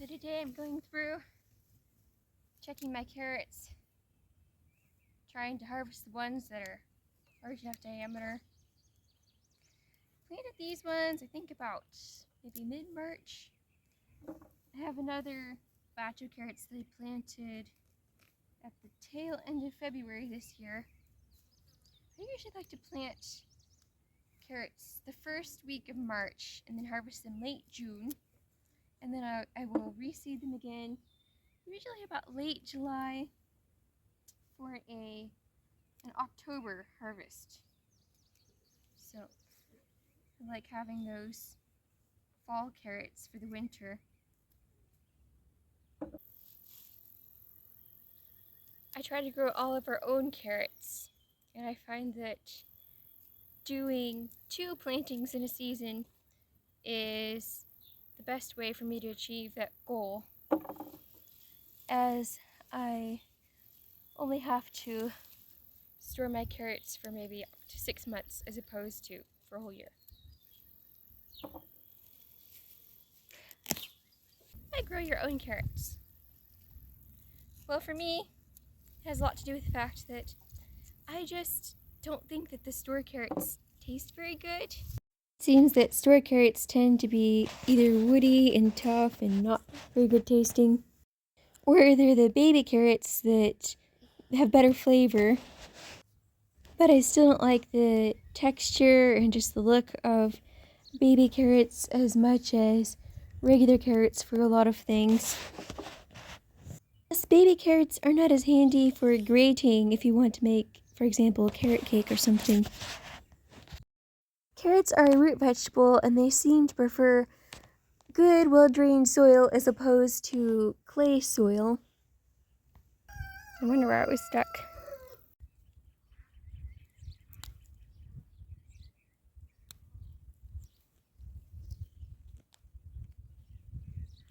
So today I'm going through, checking my carrots, trying to harvest the ones that are large enough diameter. Planted these ones, I think about maybe mid-March. I have another batch of carrots that I planted at the tail end of February this year. I usually like to plant carrots the first week of March and then harvest them late June. And then I will reseed them again, usually about late July, for an October harvest. So I like having those fall carrots for the winter. I try to grow all of our own carrots, and I find that doing 2 plantings in a season is the best way for me to achieve that goal, as I only have to store my carrots for maybe up to 6 months as opposed to for a whole year. Why grow your own carrots? Well, for me, it has a lot to do with the fact that I just don't think that the store carrots taste very good. It seems that store carrots tend to be either woody and tough and not very good tasting, or they're the baby carrots that have better flavor. But I still don't like the texture and just the look of baby carrots as much as regular carrots for a lot of things. Plus, baby carrots are not as handy for grating if you want to make, for example, carrot cake or something. Carrots are a root vegetable, and they seem to prefer good, well-drained soil as opposed to clay soil. I wonder where it was stuck.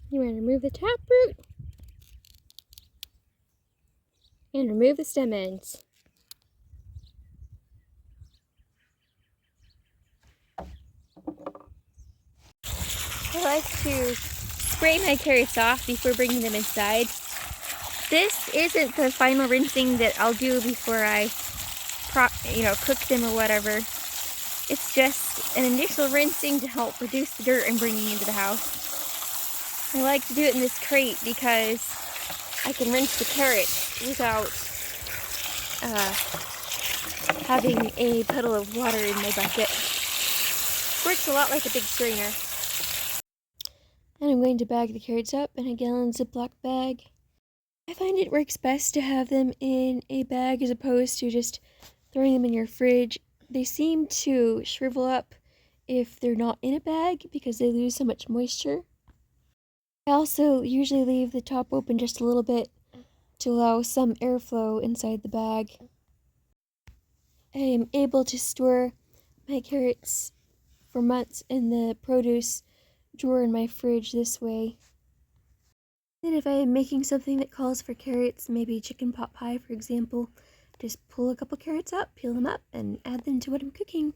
You want to remove the taproot and remove the stem ends. I like to spray my carrots off before bringing them inside. This isn't the final rinsing that I'll do before I cook them or whatever. It's just an initial rinsing to help reduce the dirt I'm bringing into the house. I like to do it in this crate because I can rinse the carrots without having a puddle of water in my bucket. Works a lot like a big strainer. And I'm going to bag the carrots up in a gallon Ziploc bag. I find it works best to have them in a bag as opposed to just throwing them in your fridge. They seem to shrivel up if they're not in a bag because they lose so much moisture. I also usually leave the top open just a little bit to allow some airflow inside the bag. I am able to store my carrots for months in the produce drawer in my fridge this way. And if I am making something that calls for carrots, maybe chicken pot pie for example, just pull a couple carrots up, peel them up, and add them to what I'm cooking.